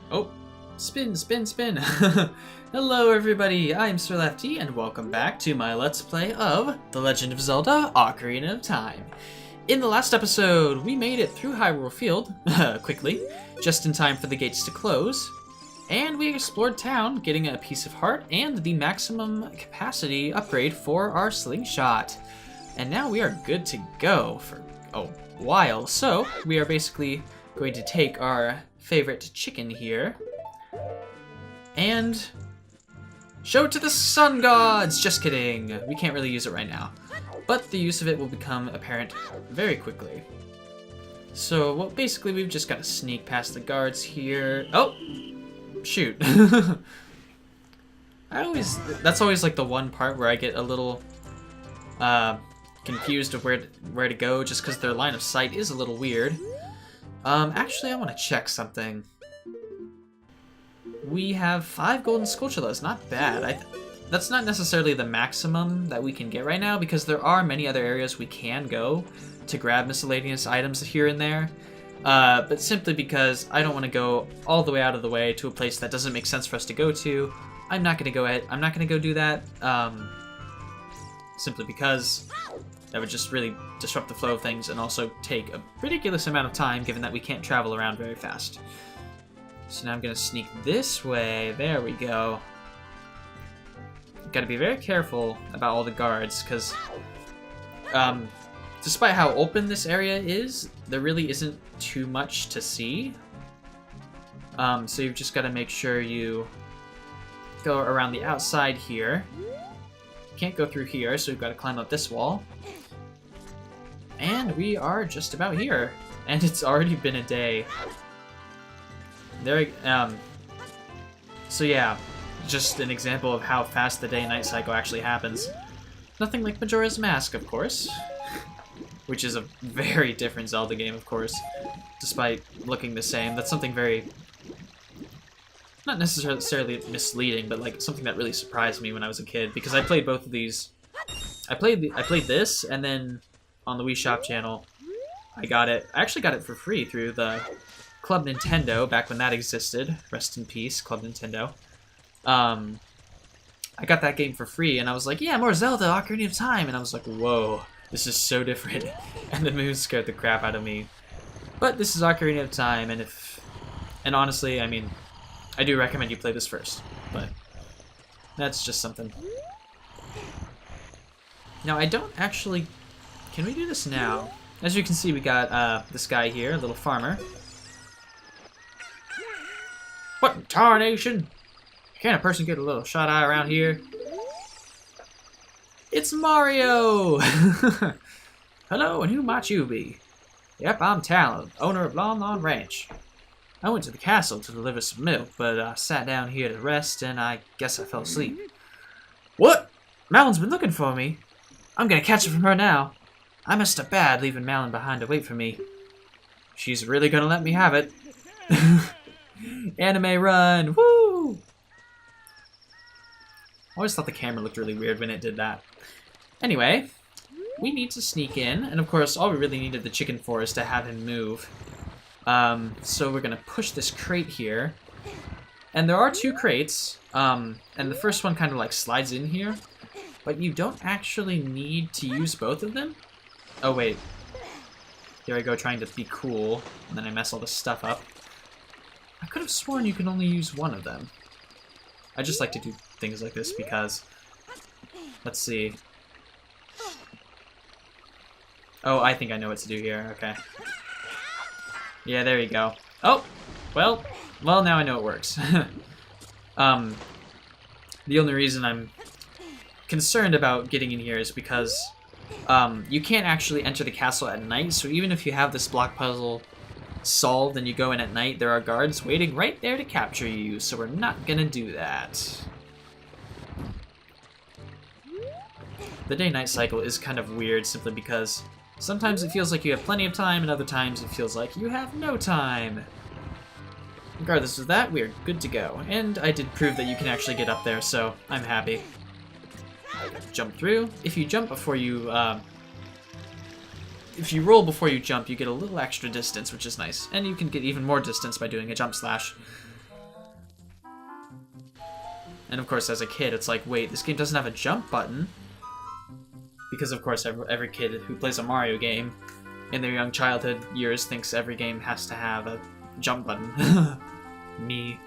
Oh, spin, spin, spin. Hello everybody, I'm Sir Lefty, and welcome back to my Let's Play of The Legend of Zelda Ocarina of Time. In the last episode, we made it through Hyrule Field, quickly, just in time for the gates to close, and we explored town, getting a piece of heart and the maximum capacity upgrade for our slingshot. And now we are good to go for a while, so we are basically going to take our favorite chicken here and show it to the sun gods. Just kidding, we can't really use it right now, but the use of it will become apparent very quickly. So, well, basically we've just got to sneak past the guards here. Oh, shoot. That's always like the one part where I get a little confused of where to go, just because their line of sight is a little weird. Actually, I want to check something. We have 5 golden Skulltulas, not bad. That's not necessarily the maximum that we can get right now, because there are many other areas we can go to grab miscellaneous items here and there. But simply because I don't want to go all the way out of the way to a place that doesn't make sense for us to go to, I'm not going to go do that, simply because that would just really disrupt the flow of things and also take a ridiculous amount of time, given that we can't travel around very fast. So now I'm going to sneak this way. There we go. Got to be very careful about all the guards, because despite how open this area is, there really isn't too much to see. So you've just got to make sure you go around the outside here. Can't go through here, so we've got to climb up this wall. And we are just about here. And it's already been a day. So yeah, just an example of how fast the day-night cycle actually happens. Nothing like Majora's Mask, of course. Which is a very different Zelda game, of course. Despite looking the same. That's something very... not necessarily misleading, but like something that really surprised me when I was a kid, because I played both of these. I played this, and then on the Wii Shop channel, I actually got it for free through the Club Nintendo, back when that existed. Rest in peace, Club Nintendo. I got that game for free, and I was like, yeah, more Zelda, Ocarina of Time, and I was like, whoa, this is so different, and the moon scared the crap out of me. But this is Ocarina of Time, and honestly, I mean, I do recommend you play this first, but that's just something. Now, I don't actually... Can we do this now? As you can see, we got this guy here, a little farmer. What in tarnation? Can a person get a little shut-eye around here? It's Mario! Hello, and who might you be? Yep, I'm Talon, owner of Lon Lon Ranch. I went to the castle to deliver some milk, but I sat down here to rest, and I guess I fell asleep. What? Malon's been looking for me. I'm gonna catch it from her now. I messed up bad leaving Malon behind to wait for me. She's really gonna let me have it. Anime run! Woo! I always thought the camera looked really weird when it did that. Anyway, we need to sneak in, and of course, all we really needed the chicken for is to have him move. So we're gonna push this crate here. And there are 2 crates, and the first one kind of like slides in here, but you don't actually need to use both of them. Oh wait, here I go trying to be cool, and then I mess all this stuff up. I could have sworn you can only use one of them. I just like to do things like this because, let's see. Oh, I think I know what to do here, okay. Yeah, there you go. Oh, well, now I know it works. The only reason I'm concerned about getting in here is because you can't actually enter the castle at night, so even if you have this block puzzle solved and you go in at night, there are guards waiting right there to capture you, so we're not gonna do that. The day-night cycle is kind of weird simply because sometimes it feels like you have plenty of time, and other times it feels like you have no time. Regardless of that, we are good to go. And I did prove that you can actually get up there, so I'm happy. Jump through. If you jump before you, if you roll before you jump, you get a little extra distance, which is nice. And you can get even more distance by doing a jump slash. And of course, as a kid, it's like, wait, this game doesn't have a jump button. Because of course, every kid who plays a Mario game in their young childhood years thinks every game has to have a jump button. Me.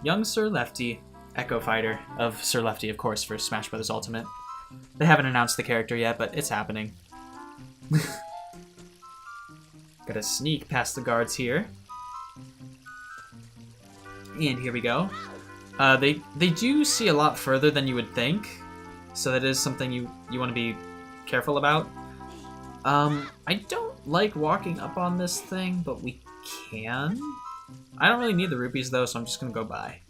Young Sir Lefty, Echo Fighter of Sir Lefty, of course, for Smash Bros. Ultimate. They haven't announced the character yet, but it's happening. Gotta sneak past the guards here. And here we go. They do see a lot further than you would think, so that is something you want to be careful about. I don't like walking up on this thing, but we can. I don't really need the rupees though, so I'm just gonna go by.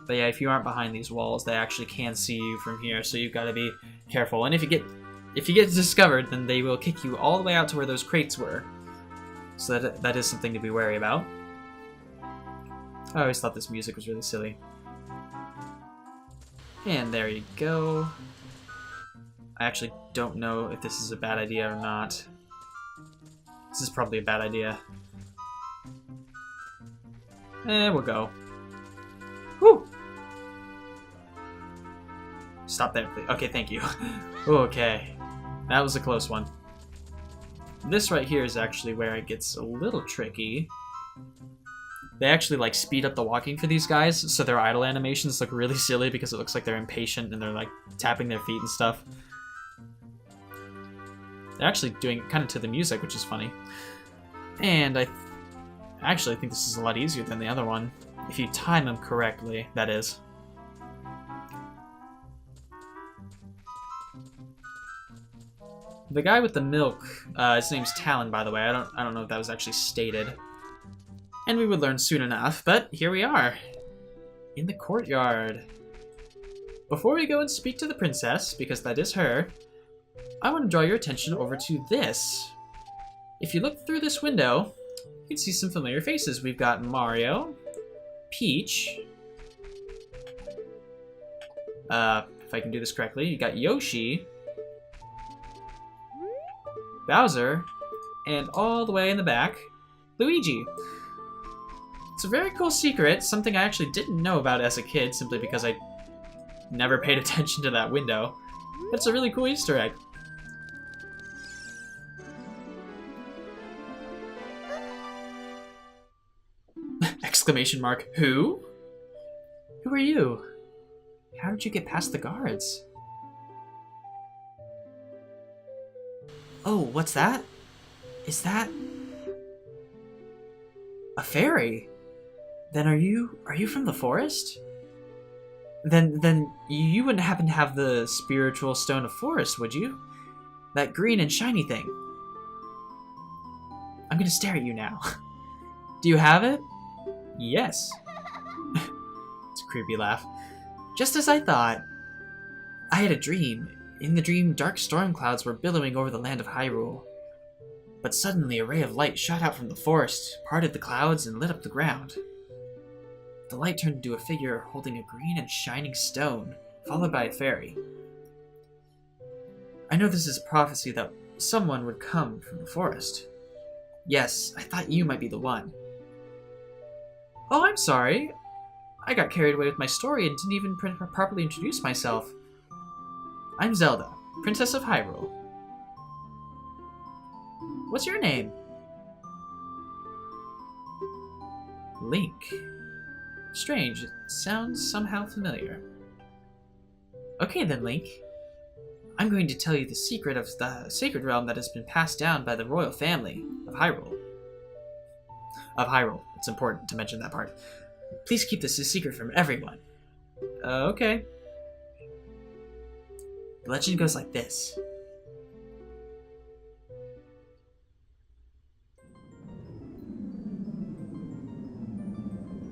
But yeah, if you aren't behind these walls, they actually can see you from here, so you've got to be careful. And if you get discovered, then they will kick you all the way out to where those crates were. So that is something to be wary about. I always thought this music was really silly. And there you go. I actually don't know if this is a bad idea or not. This is probably a bad idea. We'll go. Woo! Stop there, please. Okay, thank you. Okay. That was a close one. This right here is actually where it gets a little tricky. They actually like speed up the walking for these guys, so their idle animations look really silly because it looks like they're impatient and they're like tapping their feet and stuff. They're actually doing kind of to the music, which is funny. And I actually think this is a lot easier than the other one. If you time them correctly, that is. The guy with the milk, his name's Talon, by the way. I don't know if that was actually stated. And we would learn soon enough, but here we are. In the courtyard. Before we go and speak to the princess, because that is her, I want to draw your attention over to this. If you look through this window, you can see some familiar faces. We've got Mario, Peach, if I can do this correctly, you got Yoshi, Bowser, and all the way in the back, Luigi. It's a very cool secret, something I actually didn't know about as a kid, simply because I never paid attention to that window. It's a really cool Easter egg. Exclamation mark, who? Who are you? How did you get past the guards? Oh, what's that? Is that a fairy? Then are you from the forest? Then you wouldn't happen to have the spiritual stone of forest, would you? That green and shiny thing. I'm gonna stare at you now. Do you have it? Yes. It's a creepy laugh. Just as I thought. I had a dream. In the dream, dark storm clouds were billowing over the land of Hyrule. But suddenly a ray of light shot out from the forest, parted the clouds, and lit up the ground. The light turned into a figure holding a green and shining stone, followed by a fairy. I know this is a prophecy that someone would come from the forest. Yes, I thought you might be the one. Oh, I'm sorry. I got carried away with my story and didn't even properly introduce myself. I'm Zelda, Princess of Hyrule. What's your name? Link. Strange, it sounds somehow familiar. Okay then, Link. I'm going to tell you the secret of the sacred realm that has been passed down by the royal family of Hyrule. It's important to mention that part. Please keep this a secret from everyone. Okay. The legend goes like this.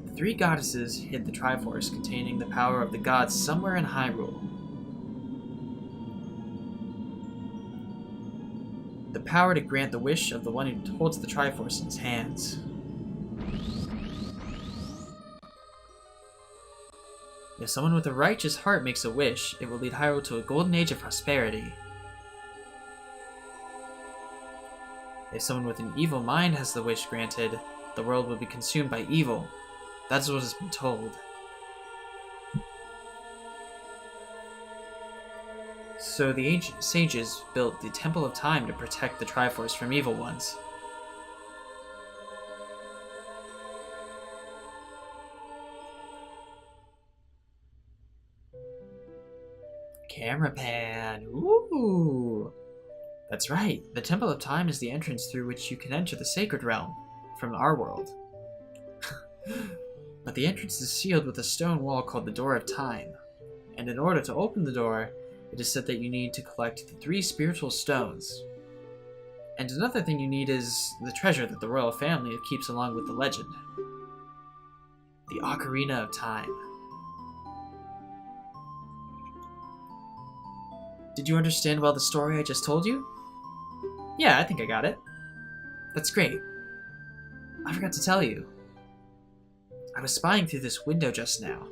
The three goddesses hid the Triforce containing the power of the gods somewhere in Hyrule. The power to grant the wish of the one who holds the Triforce in his hands. If someone with a righteous heart makes a wish, it will lead Hyrule to a golden age of prosperity. If someone with an evil mind has the wish granted, the world will be consumed by evil. That's what has been told. So the ancient sages built the Temple of Time to protect the Triforce from evil ones. Camera pan. Ooh! That's right. The Temple of Time is the entrance through which you can enter the Sacred Realm from our world. But the entrance is sealed with a stone wall called the Door of Time. And in order to open the door, it is said that you need to collect the 3 spiritual stones. And another thing you need is the treasure that the royal family keeps along with the legend. The Ocarina of Time. Did you understand well the story I just told you? Yeah, I think I got it. That's great. I forgot to tell you. I was spying through this window just now.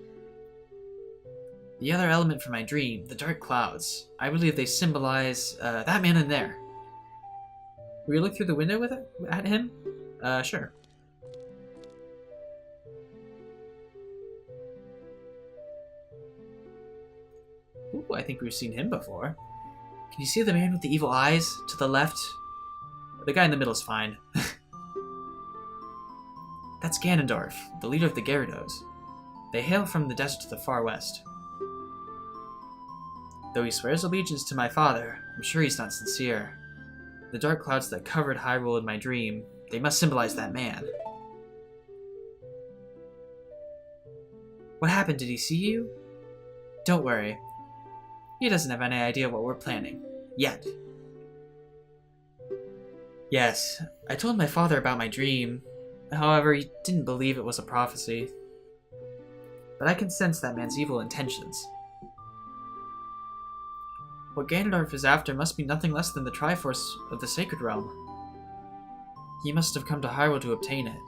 The other element from my dream, the dark clouds, I believe they symbolize that man in there. Will you look through the window at him? Sure. Ooh, I think we've seen him before. Can you see the man with the evil eyes to the left? The guy in the middle is fine. That's Ganondorf, the leader of the Gyarados. They hail from the desert to the far west. Though he swears allegiance to my father, I'm sure he's not sincere. The dark clouds that covered Hyrule in my dream, they must symbolize that man. What happened? Did he see you? Don't worry. He doesn't have any idea what we're planning. Yet. Yes, I told my father about my dream. However, he didn't believe it was a prophecy. But I can sense that man's evil intentions. What Ganondorf is after must be nothing less than the Triforce of the Sacred Realm. He must have come to Hyrule to obtain it.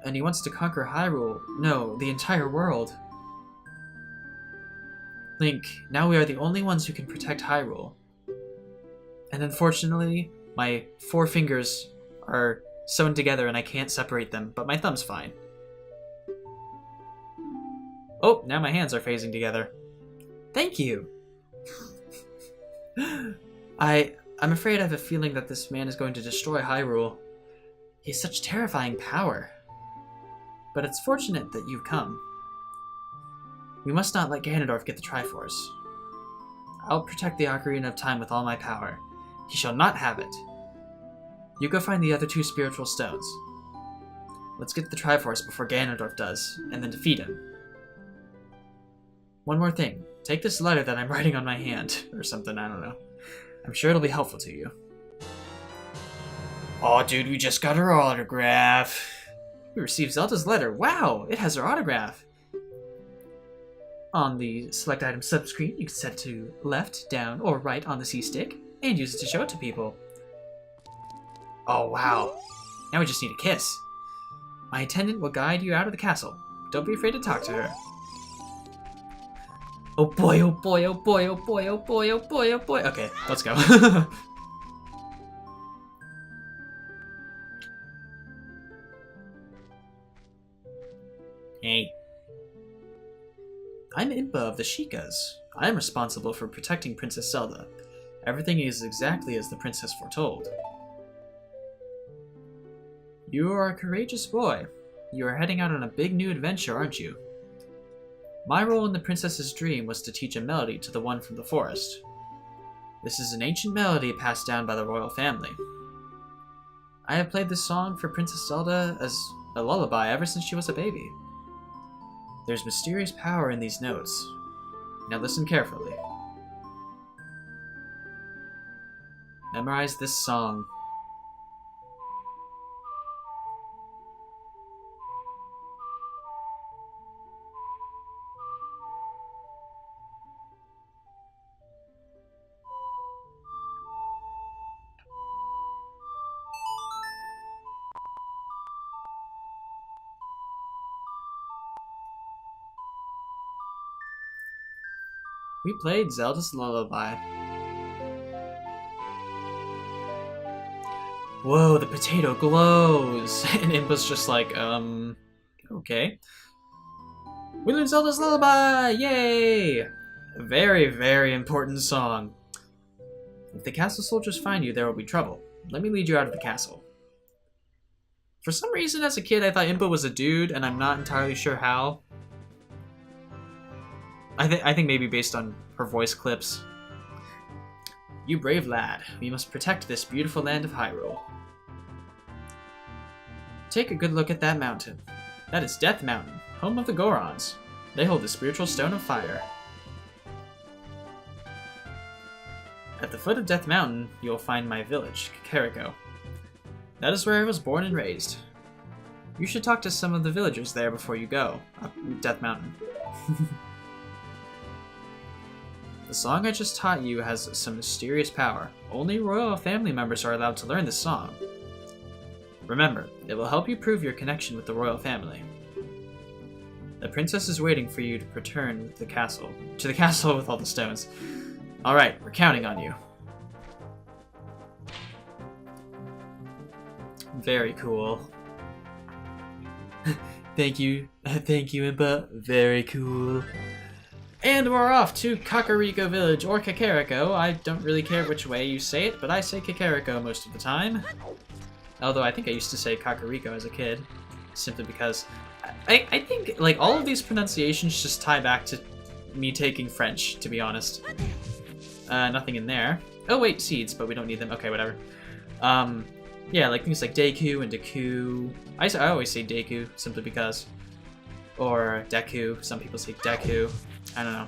And he wants to conquer Hyrule, no, the entire world. Link, now we are the only ones who can protect Hyrule. And unfortunately, my 4 fingers are sewn together and I can't separate them, but my thumb's fine. Oh, now my hands are phasing together. Thank you! I'm afraid I have a feeling that this man is going to destroy Hyrule. He has such terrifying power. But it's fortunate that you've come. We must not let Ganondorf get the Triforce. I'll protect the Ocarina of Time with all my power. He shall not have it. You go find the other 2 spiritual stones. Let's get the Triforce before Ganondorf does, and then defeat him. One more thing. Take this letter that I'm writing on my hand, or something, I don't know. I'm sure it'll be helpful to you. Aw, dude, we just got her autograph. We received Zelda's letter. Wow, it has her autograph. On the select item subscreen, you can set it to left, down, or right on the C-stick, and use it to show it to people. Oh, wow. Now we just need a kiss. My attendant will guide you out of the castle. Don't be afraid to talk to her. Oh boy, oh boy, oh boy, oh boy, oh boy, oh boy, oh boy. Okay, let's go. Hey. I'm Impa of the Sheikahs. I am responsible for protecting Princess Zelda. Everything is exactly as the princess foretold. You are a courageous boy. You are heading out on a big new adventure, aren't you? My role in the princess's dream was to teach a melody to the one from the forest. This is an ancient melody passed down by the royal family. I have played this song for Princess Zelda as a lullaby ever since she was a baby. There's mysterious power in these notes. Now listen carefully. Memorize this song. We played Zelda's Lullaby. Whoa, the potato glows! And Impa's just like, Okay. We learned Zelda's Lullaby! Yay! A very, very important song. If the castle soldiers find you, there will be trouble. Let me lead you out of the castle. For some reason, as a kid, I thought Impa was a dude, and I'm not entirely sure how. I think maybe based on her voice clips. You brave lad, we must protect this beautiful land of Hyrule. Take a good look at that mountain. That is Death Mountain, home of the Gorons. They hold the spiritual stone of fire. At the foot of Death Mountain, you will find my village, Kakariko. That is where I was born and raised. You should talk to some of the villagers there before you go up Death Mountain. The song I just taught you has some mysterious power. Only royal family members are allowed to learn this song. Remember, it will help you prove your connection with the royal family. The princess is waiting for you to return to the castle with all the stones. Alright, we're counting on you. Very cool. Thank you, Impa. Very cool. And we're off to Kakariko Village, or Kakariko. I don't really care which way you say it, but I say Kakariko most of the time. Although I think I used to say Kakariko as a kid, simply because I think like all of these pronunciations just tie back to me taking French, to be honest. Nothing in there. Oh wait, seeds, but we don't need them. Okay, whatever. Yeah, like things like Deku and Deku. I always say Deku, simply because. Or Deku. Some people say Deku. I don't know.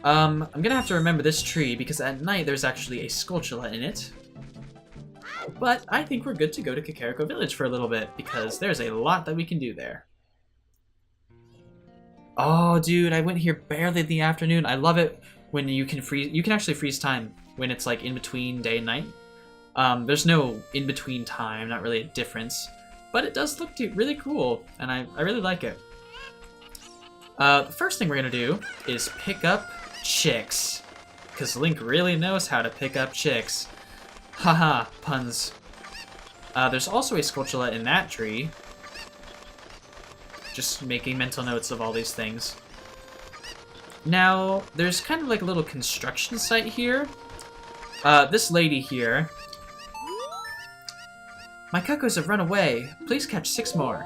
I'm gonna have to remember this tree, because at night there's actually a Skulltula in it. But I think we're good to go to Kakariko Village for a little bit, because there's a lot that we can do there. Oh, dude, I went here barely in the afternoon. I love it when you can freeze. You can actually freeze time when it's like in between day and night. There's no in between time, not really a difference, but it does look really cool, and I really like it. The first thing we're gonna do is pick up chicks, because Link really knows how to pick up chicks. Haha, puns. There's also a Skulltula in that tree. Just making mental notes of all these things. Now, there's kind of like a little construction site here. This lady here. My cuccos have run away. Please catch 6 more.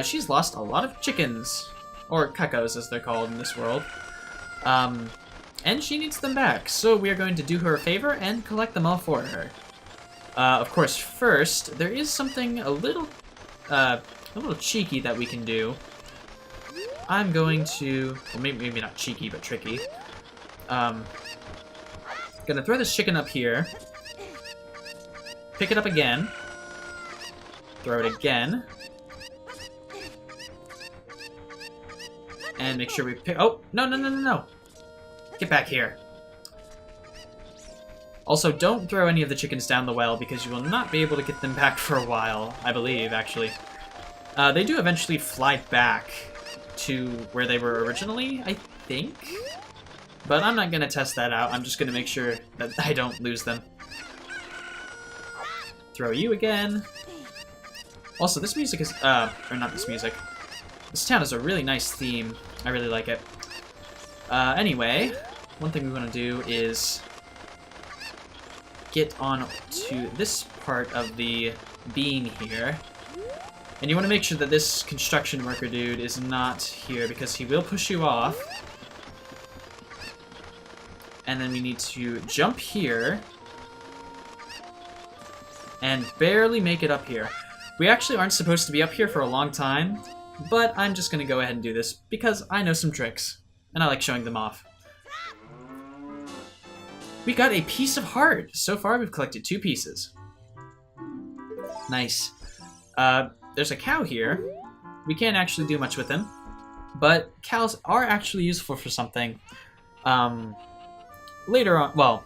She's lost a lot of chickens. Or cuccos, as they're called in this world. And she needs them back, so we are going to do her a favor and collect them all for her. Of course, first, there is something a little cheeky that we can do. I'm going to, well, maybe not cheeky, but tricky. Gonna throw this chicken up here. Pick it up again. Throw it again. And make sure we pick, oh, no. Get back here. Also, don't throw any of the chickens down the well, because you will not be able to get them back for a while, I believe, actually. They do eventually fly back to where they were originally, I think? But I'm not going to test that out. I'm just going to make sure that I don't lose them. Throw you again. Also, this music is, or not this music. This town has a really nice theme. I really like it. Anyway, one thing we want to do is get on to this part of the beam here. And you want to make sure that this construction worker dude is not here, because he will push you off. And then we need to jump here and barely make it up here. We actually aren't supposed to be up here for a long time, but I'm just going to go ahead and do this because I know some tricks, and I like showing them off. We got a piece of heart! So far, we've collected 2 pieces. Nice. There's a cow here. We can't actually do much with him, but cows are actually useful for something. Later on, well,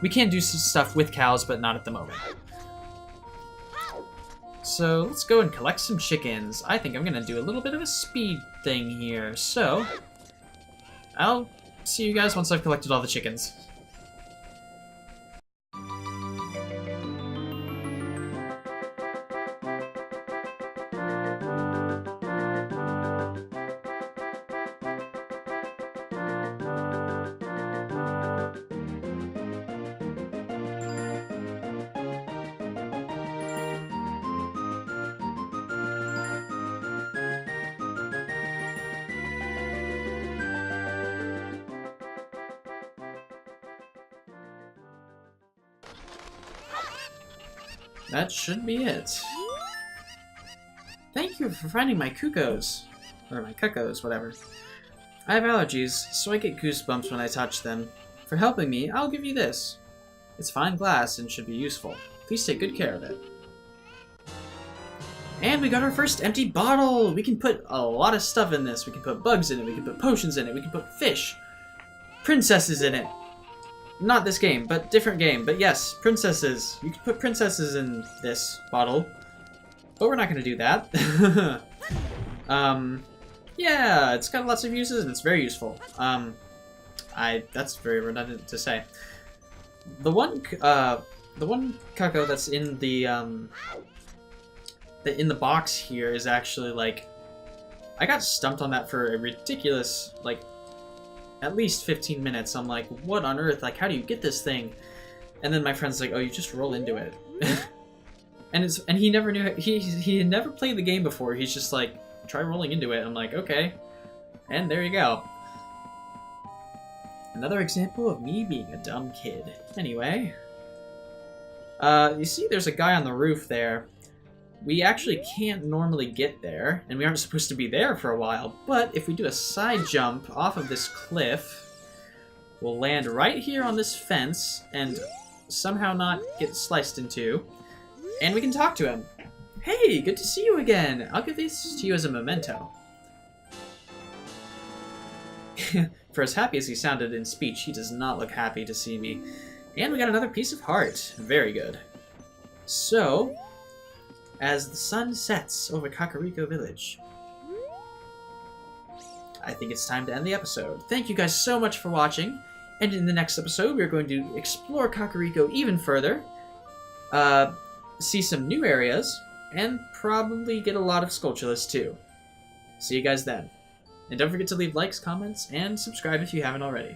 we can do some stuff with cows, but not at the moment. So let's go and collect some chickens. I think I'm gonna do a little bit of a speed thing here. So I'll see you guys once I've collected all the chickens. that should be it. Thank you for finding my cuccos. Or my cuccos, whatever. I have allergies, so I get goosebumps when I touch them. For helping me, I'll give you this. It's fine glass and should be useful. Please take good care of it. And we got our first empty bottle! We can put a lot of stuff in this. We can put bugs in it, we can put potions in it, we can put fish. Princesses in it. Not this game, but different game. But yes, princesses. You can put princesses in this bottle. But we're not going to do that. Yeah, it's got lots of uses and it's very useful. That's very redundant to say. The one cucco that's in the box here is actually like, I got stumped on that for a ridiculous, like, at least 15 minutes. I'm like, what on earth? Like, how do you get this thing? And then my friend's like, oh, you just roll into it. and he never knew, he had never played the game before. He's just like, try rolling into it. I'm like, okay. And there you go. Another example of me being a dumb kid. Anyway. You see there's a guy on the roof there. We actually can't normally get there, and we aren't supposed to be there for a while, but if we do a side jump off of this cliff, we'll land right here on this fence and somehow not get sliced in two, and we can talk to him. Hey, good to see you again. I'll give this to you as a memento. For as happy as he sounded in speech, he does not look happy to see me. And we got another piece of heart. Very good. So, as the sun sets over Kakariko Village, I think it's time to end the episode. Thank you guys so much for watching, and in the next episode we're going to explore Kakariko even further, see some new areas, and probably get a lot of Skulltulas too. See you guys then. And don't forget to leave likes, comments, and subscribe if you haven't already.